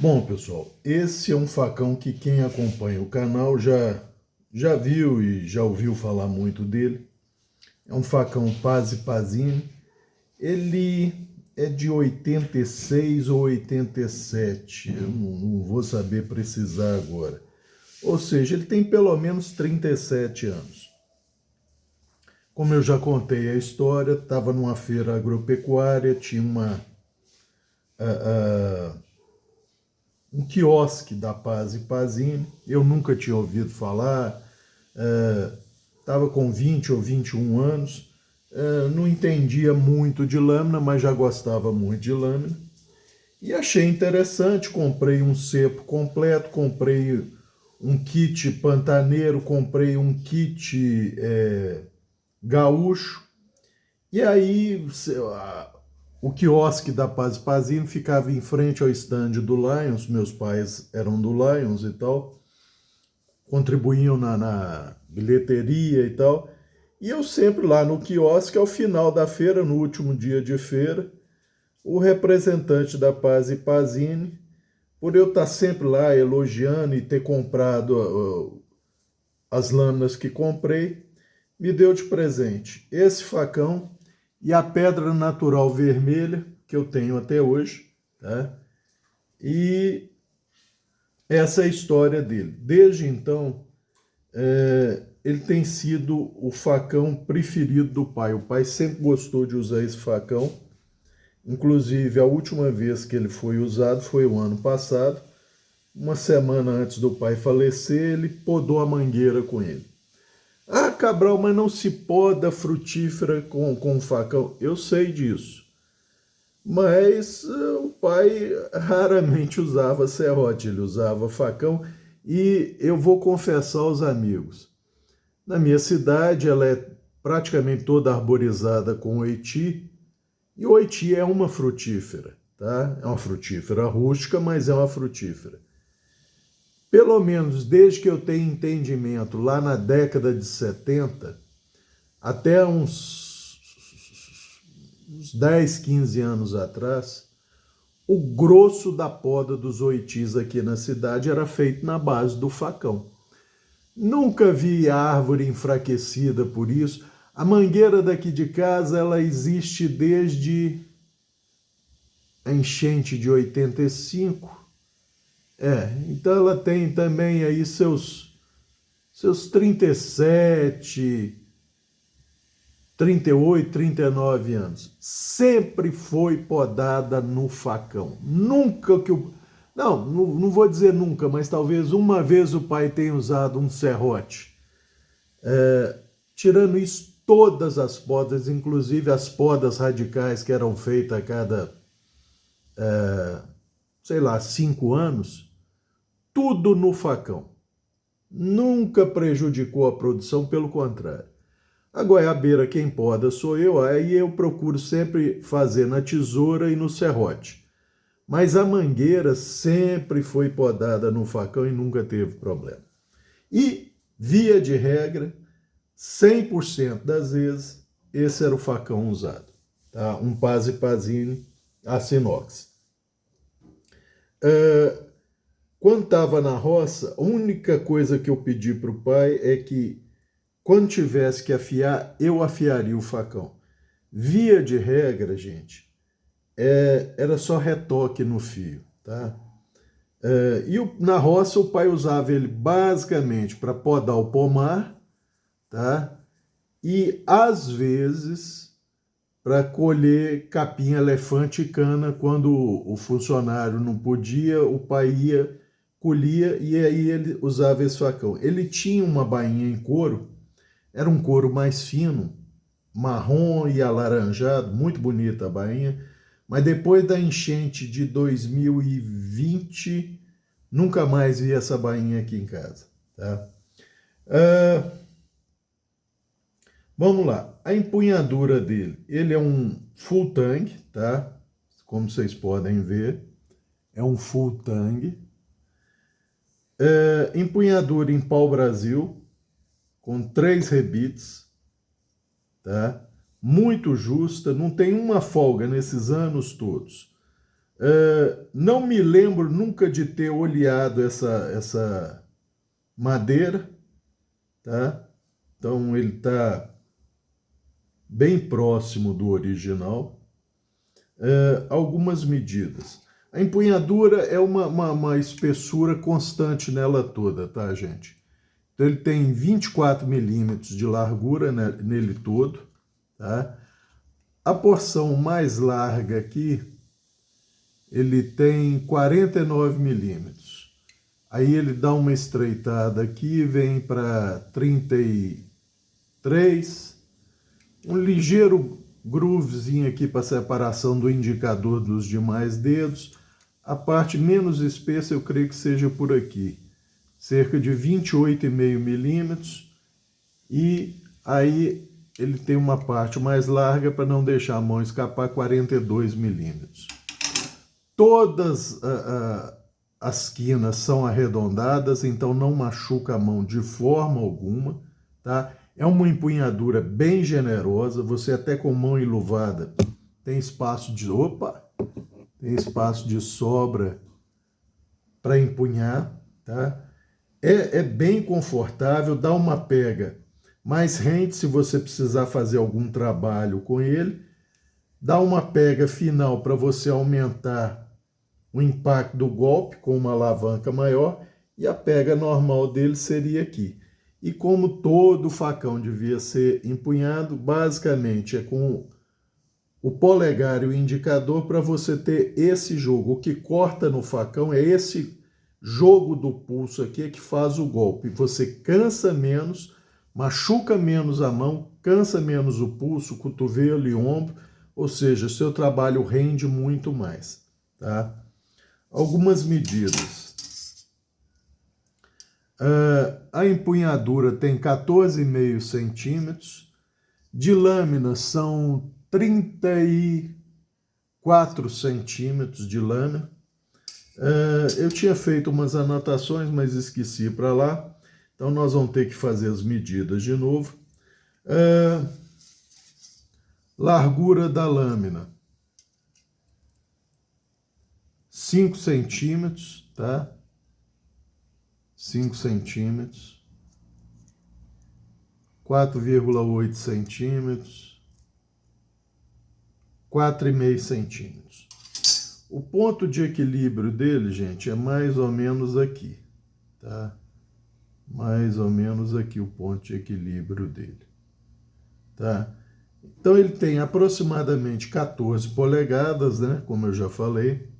Bom, pessoal, esse é um facão que quem acompanha o canal já viu e já ouviu falar muito dele. É um facão Paz e Pazini. Ele é de 86 ou 87, eu não vou saber precisar agora. Ou seja, ele tem pelo menos 37 anos. Como eu já contei a história, estava numa feira agropecuária, tinha um quiosque da Paz e Pazini, eu nunca tinha ouvido falar, estava com 20 ou 21 anos, não entendia muito de lâmina, mas já gostava muito de lâmina, e achei interessante, comprei um cepo completo, comprei um kit pantaneiro, comprei um kit gaúcho, e aí o quiosque da Paz e Pazini ficava em frente ao estande do Lions, meus pais eram do Lions e tal, contribuíam na bilheteria e tal, e eu sempre lá no quiosque, ao final da feira, no último dia de feira, o representante da Paz e Pazini, por eu estar sempre lá elogiando e ter comprado as lâminas que comprei, me deu de presente esse facão e a pedra natural vermelha, que eu tenho até hoje, tá? E essa é a história dele. Desde então, ele tem sido o facão preferido do pai. O pai sempre gostou de usar esse facão. Inclusive, a última vez que ele foi usado foi o ano passado. Uma semana antes do pai falecer, ele podou a mangueira com ele. Ah, Cabral, mas não se poda frutífera com facão. Eu sei disso. Mas o pai raramente usava serrote, ele usava facão. E eu vou confessar aos amigos, na minha cidade ela é praticamente toda arborizada com oiti, e o oiti é uma frutífera, tá? É uma frutífera rústica, mas é uma frutífera. Pelo menos desde que eu tenho entendimento, lá na década de 70, até uns 10, 15 anos atrás, o grosso da poda dos oitis aqui na cidade era feito na base do facão. Nunca vi árvore enfraquecida por isso. A mangueira daqui de casa, ela existe desde a enchente de 85. Então ela tem também aí seus 37, 38, 39 anos. Sempre foi podada no facão. Nunca que o... Não vou dizer nunca, mas talvez uma vez o pai tenha usado um serrote. Tirando isso, todas as podas, inclusive as podas radicais que eram feitas a cada, sei lá, 5 anos, tudo no facão. Nunca prejudicou a produção, pelo contrário. A goiabeira quem poda sou eu, aí eu procuro sempre fazer na tesoura e no serrote. Mas a mangueira sempre foi podada no facão e nunca teve problema. E, via de regra, 100% das vezes, esse era o facão usado. Tá? Um Paz e Pazini aço inox. Quando estava na roça, a única coisa que eu pedi para o pai é que, quando tivesse que afiar, eu afiaria o facão. Via de regra, gente, era só retoque no fio, tá? Na roça o pai usava ele basicamente para podar o pomar, tá? E às vezes para colher capim, elefante e cana, quando o funcionário não podia, o pai ia, colhia e aí ele usava esse facão. Ele tinha uma bainha em couro, era um couro mais fino, marrom e alaranjado, muito bonita a bainha, mas depois da enchente de 2020, nunca mais vi essa bainha aqui em casa. Tá? Vamos lá, a empunhadura dele, ele é um full tang, tá? Como vocês podem ver, é um full tang. Empunhadura em pau-brasil, com 3 rebites, tá? Muito justa, não tem uma folga nesses anos todos. Não me lembro nunca de ter olhado essa madeira, tá? Então ele está bem próximo do original. Algumas medidas. A empunhadura é uma espessura constante nela toda, tá, gente? Então ele tem 24 milímetros de largura nele todo, tá? A porção mais larga aqui, ele tem 49 milímetros. Aí ele dá uma estreitada aqui, vem para 33, um ligeiro groovezinho aqui para separação do indicador dos demais dedos. A parte menos espessa eu creio que seja por aqui, cerca de 28,5 milímetros. E aí ele tem uma parte mais larga para não deixar a mão escapar, 42 milímetros. Todas as quinas são arredondadas, então não machuca a mão de forma alguma, tá? É uma empunhadura bem generosa, você até com mão enluvada tem espaço de... tem espaço de sobra para empunhar, tá? É bem confortável, dá uma pega mais rente se você precisar fazer algum trabalho com ele, dá uma pega final para você aumentar o impacto do golpe com uma alavanca maior, e a pega normal dele seria aqui. E como todo facão devia ser empunhado, basicamente é com o polegar e o indicador para você ter esse jogo. O que corta no facão é esse jogo do pulso aqui que faz o golpe. Você cansa menos, machuca menos a mão, cansa menos o pulso, cotovelo e ombro, ou seja, seu trabalho rende muito mais, tá? Algumas medidas. A empunhadura tem 14,5 centímetros, de lâmina são 34 centímetros de lâmina. Eu tinha feito umas anotações, mas esqueci para lá, então nós vamos ter que fazer as medidas de novo. Largura da lâmina, 5 centímetros, tá? 5 centímetros, 4,8 centímetros, 4,5 centímetros. O ponto de equilíbrio dele, gente, é mais ou menos aqui, tá? Mais ou menos aqui o ponto de equilíbrio dele, tá? Então ele tem aproximadamente 14 polegadas, né? Como eu já falei.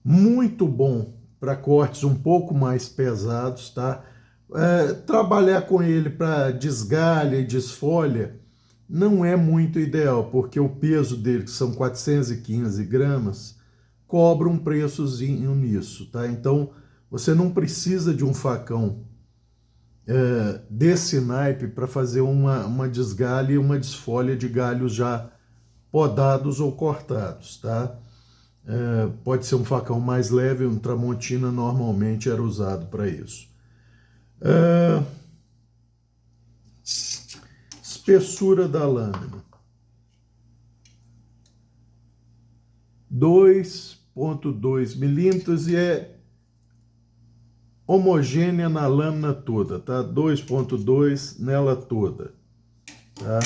Muito bom para cortes um pouco mais pesados, tá? Trabalhar com ele para desgalha e desfolha não é muito ideal, porque o peso dele, que são 415 gramas, cobra um preçozinho nisso, tá? Então, você não precisa de um facão desse naipe para fazer uma desgalha e uma desfolha de galhos já podados ou cortados, tá? Pode ser um facão mais leve, um Tramontina normalmente era usado para isso. Espessura da lâmina, 2,2 milímetros, e é homogênea na lâmina toda, tá? 2,2 nela toda, tá?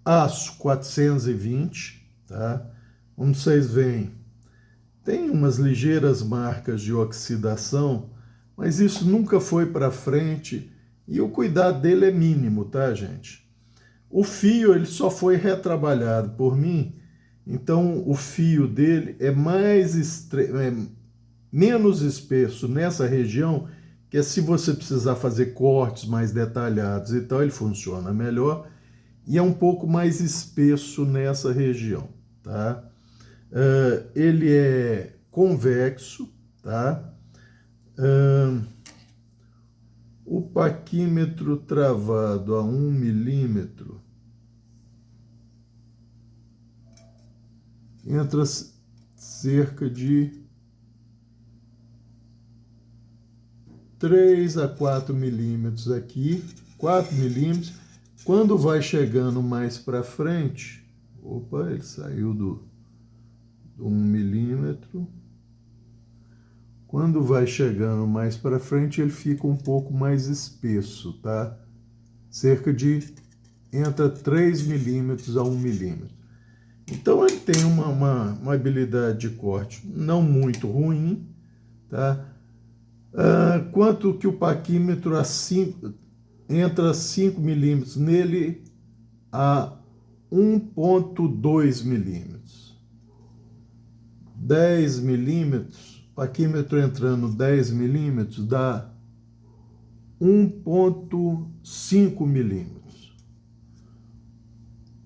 Aço 420, tá? Como vocês veem, tem umas ligeiras marcas de oxidação, mas isso nunca foi para frente e o cuidado dele é mínimo, tá, gente? O fio ele só foi retrabalhado por mim, então o fio dele é menos espesso nessa região, que é se você precisar fazer cortes mais detalhados, então ele funciona melhor, e é um pouco mais espesso nessa região, tá? Ele é convexo, tá? O paquímetro travado a 1 milímetro entra cerca de 3 a 4 milímetros aqui, 4 milímetros. Quando vai chegando mais para frente, ele saiu do milímetro. Quando vai chegando mais para frente, ele fica um pouco mais espesso, tá? Cerca de entre 3 milímetros a 1 milímetro. Então ele tem uma habilidade de corte não muito ruim, tá? Quanto que o paquímetro entra 5 milímetros nele a 1,2 milímetros. 10 milímetros, paquímetro entrando 10 milímetros dá 1,5 milímetros.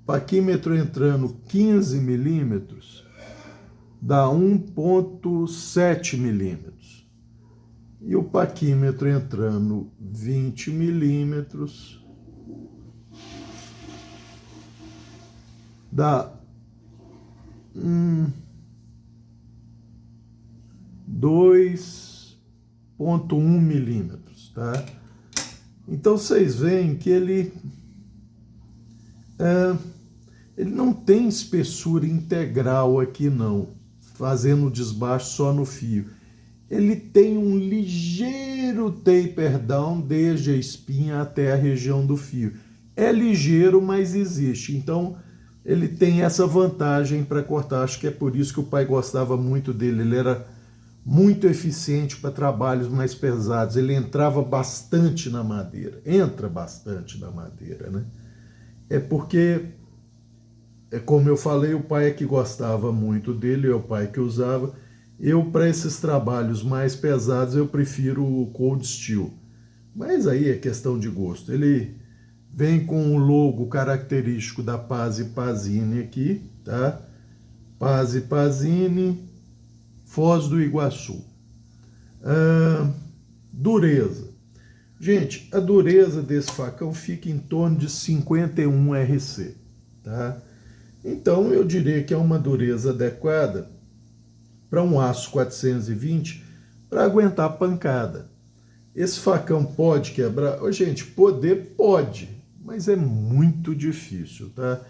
Paquímetro entrando 15 milímetros dá 1,7 milímetros. E o paquímetro entrando 20 milímetros dá 2,1 milímetros, tá? Então vocês veem que ele não tem espessura integral aqui não, fazendo o desbaste só no fio. Ele tem um ligeiro taper down desde a espinha até a região do fio. É ligeiro, mas existe. Então, ele tem essa vantagem para cortar. Acho que é por isso que o pai gostava muito dele. Ele era muito eficiente para trabalhos mais pesados. Ele entrava bastante na madeira. Entra bastante na madeira, né? É porque, como eu falei, o pai é que gostava muito dele, é o pai que usava. Eu, para esses trabalhos mais pesados, eu prefiro o Cold Steel. Mas aí é questão de gosto. Ele vem com o logo característico da Paz e Pazini aqui, tá? Paz e Pazini, Foz do Iguaçu. Dureza. Gente, a dureza desse facão fica em torno de 51 RC, tá? Então, eu diria que é uma dureza adequada para um aço 420 para aguentar pancada. Esse facão pode quebrar? Gente, poder pode, mas é muito difícil, tá?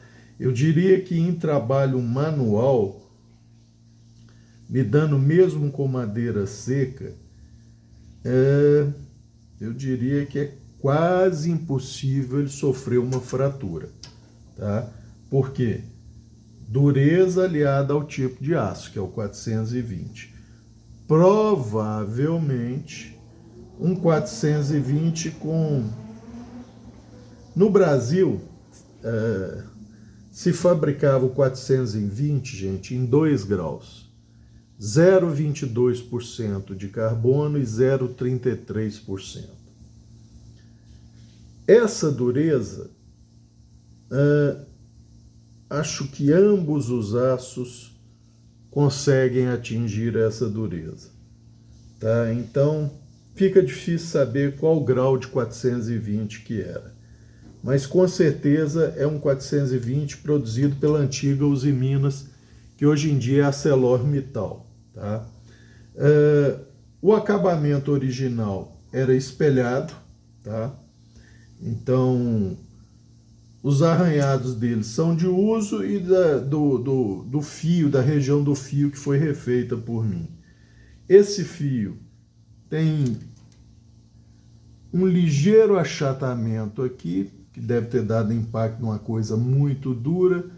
Eu diria que em trabalho manual, lidando mesmo com madeira seca, eu diria que é quase impossível ele sofrer uma fratura, tá? Por quê? Dureza aliada ao tipo de aço, que é o 420. Provavelmente, um 420 com... No Brasil, se fabricava o 420, gente, em 2 graus. 0,22% de carbono e 0,33%. Essa dureza... acho que ambos os aços conseguem atingir essa dureza, tá? Então, fica difícil saber qual grau de 420 que era. Mas, com certeza, é um 420 produzido pela antiga Usiminas, que hoje em dia é a ArcelorMittal, tá? O acabamento original era espelhado, tá? Então... os arranhados deles são de uso e do fio, da região do fio que foi refeita por mim. Esse fio tem um ligeiro achatamento aqui, que deve ter dado impacto numa coisa muito dura,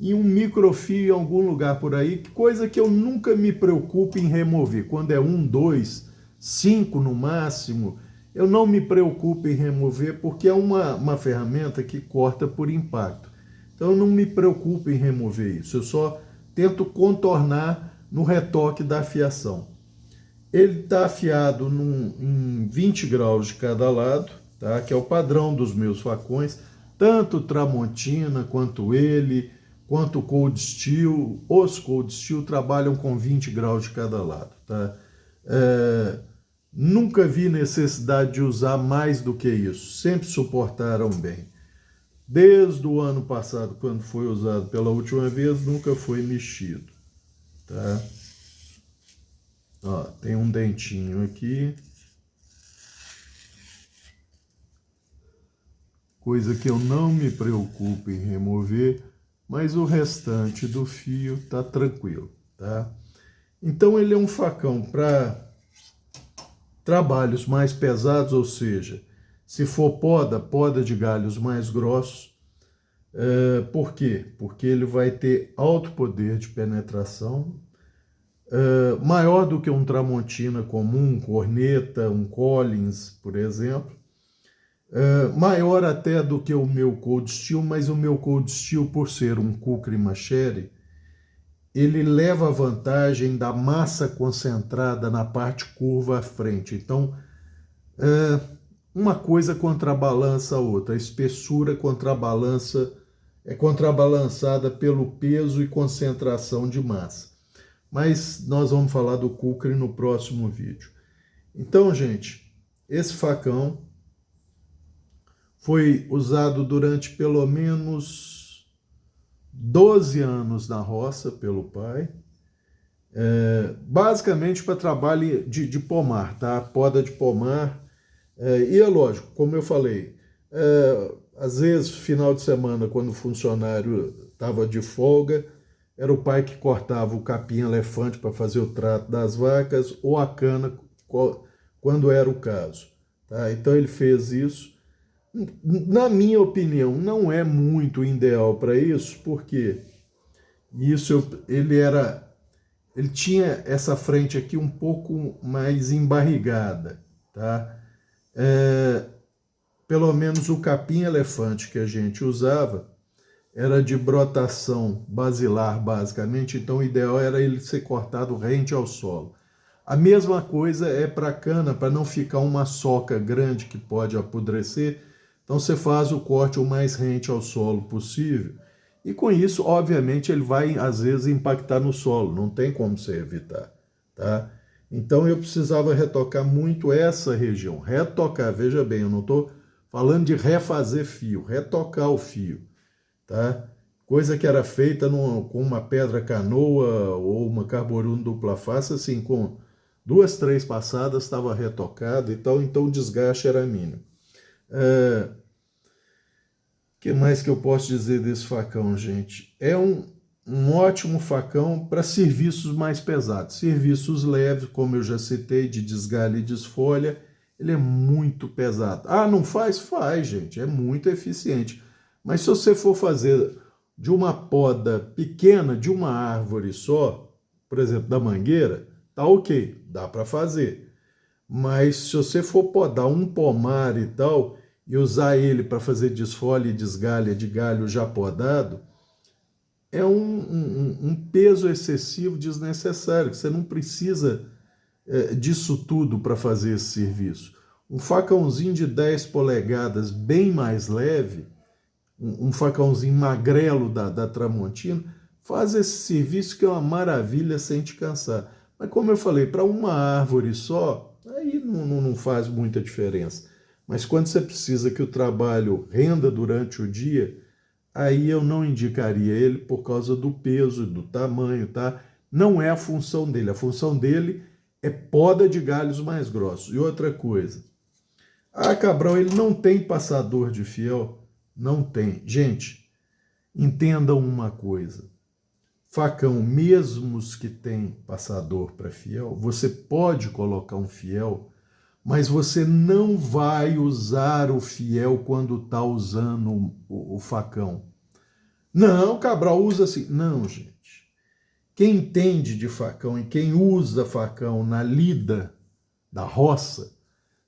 e um microfio em algum lugar por aí, coisa que eu nunca me preocupo em remover. Quando é 1, 2, 5 no máximo... eu não me preocupo em remover porque é uma ferramenta que corta por impacto. Então eu não me preocupo em remover isso, eu só tento contornar no retoque da afiação. Ele está afiado em 20 graus de cada lado, tá? Que é o padrão dos meus facões, tanto Tramontina quanto ele, quanto o Cold Steel. Os Cold Steel trabalham com 20 graus de cada lado, tá? Nunca vi necessidade de usar mais do que isso, sempre suportaram bem. Desde o ano passado, quando foi usado pela última vez, nunca foi mexido, tá? Ó, tem um dentinho aqui, coisa que eu não me preocupo em remover, mas o restante do fio tá tranquilo, tá? Então ele é um facão para trabalhos mais pesados, ou seja, se for poda, poda de galhos mais grossos. Por quê? Porque ele vai ter alto poder de penetração, maior do que um Tramontina comum, um Corneta, um Collins, por exemplo. Maior até do que o meu Cold Steel, mas o meu Cold Steel, por ser um Kukri Machere, ele leva a vantagem da massa concentrada na parte curva à frente. Então, uma coisa contrabalança a outra. A espessura é contrabalançada pelo peso e concentração de massa. Mas nós vamos falar do Kukri no próximo vídeo. Então, gente, esse facão foi usado durante pelo menos 12 anos na roça pelo pai, basicamente para trabalho de pomar, tá? Poda de pomar. E é lógico, como eu falei, às vezes, final de semana, quando o funcionário estava de folga, era o pai que cortava o capim-elefante para fazer o trato das vacas, ou a cana, quando era o caso. Tá? Então ele fez isso. Na minha opinião, não é muito ideal para isso, porque ele tinha essa frente aqui um pouco mais embarrigada, tá? Pelo menos o capim-elefante que a gente usava era de brotação basilar, basicamente, então o ideal era ele ser cortado rente ao solo. A mesma coisa é para a cana, para não ficar uma soca grande que pode apodrecer. Então você faz o corte o mais rente ao solo possível. E com isso, obviamente, ele vai, às vezes, impactar no solo. Não tem como você evitar, tá? Então eu precisava retocar muito essa região. Retocar, veja bem, eu não estou falando de refazer fio, retocar o fio, tá? Coisa que era feita com uma pedra canoa ou uma carborundum dupla face, assim, com 2, 3 passadas estava retocado e tal, então o desgaste era mínimo. Que mais que eu posso dizer desse facão, gente? É um ótimo facão para serviços mais pesados. Serviços leves, como eu já citei, de desgalho e desfolha, ele é muito pesado. Ah, não faz? Faz, gente. É muito eficiente. Mas se você for fazer de uma poda pequena, de uma árvore só, por exemplo, da mangueira, tá ok, dá para fazer. Mas se você for podar um pomar e tal, e usar ele para fazer desfolha e desgalha de galho já podado, é um peso excessivo, desnecessário, que você não precisa disso tudo para fazer esse serviço. Um facãozinho de 10 polegadas, bem mais leve, um facãozinho magrelo da Tramontina, faz esse serviço que é uma maravilha sem te cansar. Mas como eu falei, para uma árvore só, aí não faz muita diferença. Mas quando você precisa que o trabalho renda durante o dia, aí eu não indicaria ele por causa do peso, do tamanho, tá? Não é a função dele. A função dele é poda de galhos mais grossos. E outra coisa, Cabral, ele não tem passador de fiel? Não tem. Gente, entendam uma coisa. Facão, mesmo os que tem passador para fiel, você pode colocar um fiel, mas você não vai usar o fiel quando está usando o facão. Não, Cabral, usa assim. Não, gente. Quem entende de facão e quem usa facão na lida da roça,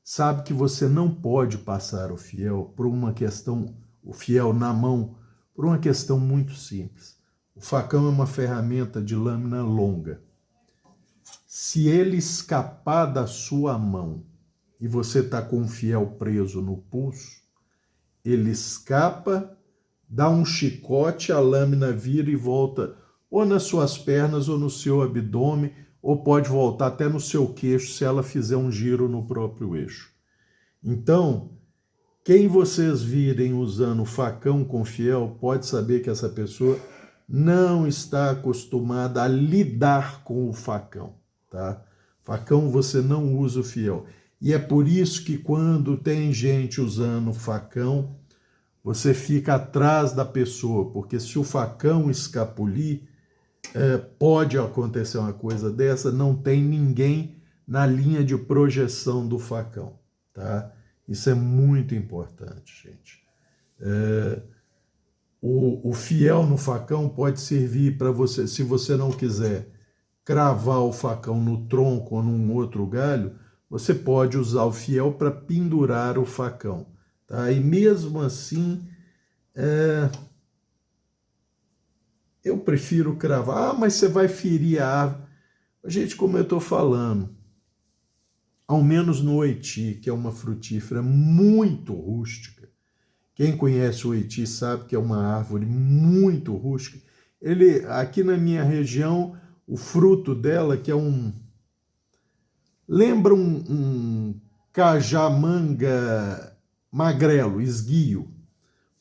sabe que você não pode passar o fiel por uma questão, o fiel na mão, por uma questão muito simples. O facão é uma ferramenta de lâmina longa. Se ele escapar da sua mão e você está com o fiel preso no pulso, ele escapa, dá um chicote, a lâmina vira e volta ou nas suas pernas ou no seu abdômen, ou pode voltar até no seu queixo se ela fizer um giro no próprio eixo. Então, quem vocês virem usando facão com fiel, pode saber que essa pessoa não está acostumada a lidar com o facão, tá? Facão você não usa o fiel. E é por isso que quando tem gente usando facão, você fica atrás da pessoa, porque se o facão escapulir, pode acontecer uma coisa dessa, não tem ninguém na linha de projeção do facão, tá? Isso é muito importante, gente. O fiel no facão pode servir para você, se você não quiser cravar o facão no tronco ou num outro galho, você pode usar o fiel para pendurar o facão, tá? E mesmo assim, eu prefiro cravar. Ah, mas você vai ferir a árvore. Gente, como eu estou falando, ao menos no Oiti, que é uma frutífera muito rústica, quem conhece o Oiti sabe que é uma árvore muito rústica. Ele, aqui na minha região, o fruto dela, que é lembra um cajamanga magrelo, esguio.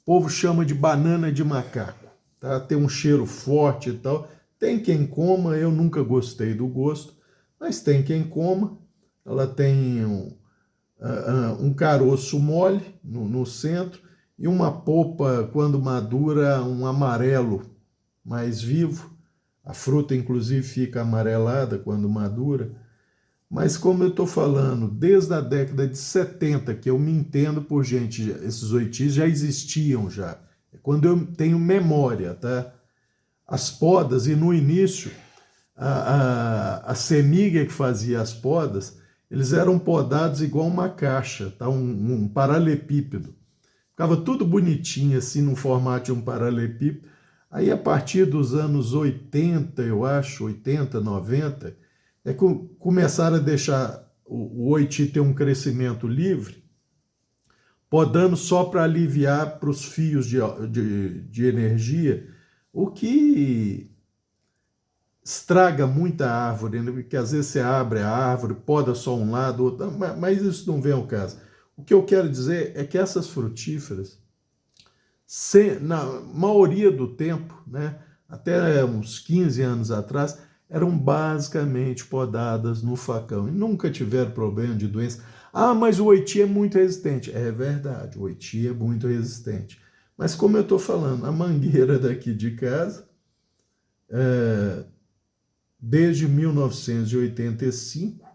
O povo chama de banana de macaco, tá? Tem um cheiro forte e tal. Tem quem coma, eu nunca gostei do gosto, mas tem quem coma. Ela tem um caroço mole no centro e uma polpa, quando madura, um amarelo mais vivo. A fruta, inclusive, fica amarelada quando madura. Mas como eu estou falando, desde a década de 70, que eu me entendo por gente, esses oitis já existiam já. É quando eu tenho memória, tá? As podas, e no início, a semiga que fazia as podas, eles eram podados igual uma caixa, tá? Um paralelepípedo. Ficava tudo bonitinho, assim, no formato de um paralelepípedo. Aí, a partir dos anos 80, eu acho, 80, 90, começaram a deixar o oiti ter um crescimento livre, podando só para aliviar para os fios de energia, o que estraga muita árvore, né? Porque às vezes você abre a árvore, poda só um lado, outro, mas isso não vem ao caso. O que eu quero dizer é que essas frutíferas, na maioria do tempo, né, até uns 15 anos atrás, eram basicamente podadas no facão e nunca tiveram problema de doença. Ah, mas o oiti é muito resistente. É verdade, o oiti é muito resistente. Mas como eu estou falando, a mangueira daqui de casa, desde 1985,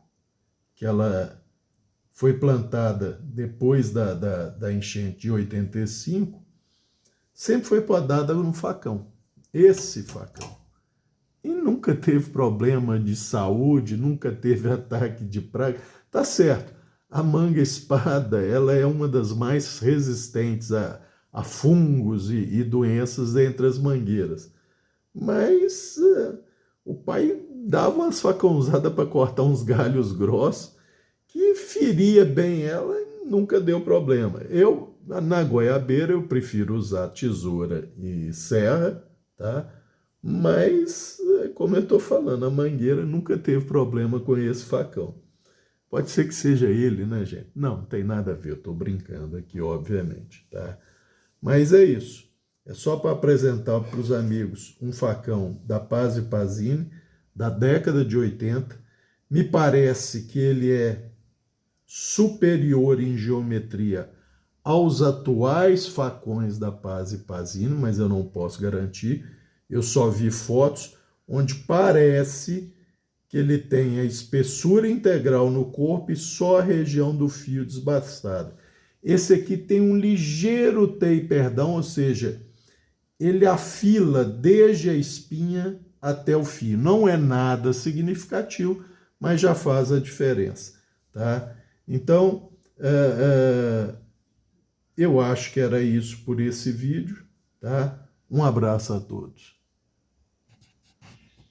que ela foi plantada depois da enchente de 85, sempre foi podada no facão. Esse facão. E nunca teve problema de saúde, nunca teve ataque de praga. Tá certo, a manga espada, ela é uma das mais resistentes a fungos e doenças entre as mangueiras. Mas o pai dava umas facãozadas para cortar uns galhos grossos que feria bem ela e nunca deu problema. Eu, na goiabeira, eu prefiro usar tesoura e serra, tá? Mas, como eu estou falando, a mangueira nunca teve problema com esse facão. Pode ser que seja ele, né, gente? Não tem nada a ver, eu estou brincando aqui, obviamente, tá? Mas é isso. É só para apresentar para os amigos um facão da Paz e Pazini, da década de 80. Me parece que ele é superior em geometria aos atuais facões da Paz e Pazini, mas eu não posso garantir. Eu só vi fotos onde parece que ele tem a espessura integral no corpo e só a região do fio desbastado. Esse aqui tem um ligeiro taperdão, ou seja, ele afila desde a espinha até o fio. Não é nada significativo, mas já faz a diferença, tá? Então, eu acho que era isso por esse vídeo, tá? Um abraço a todos.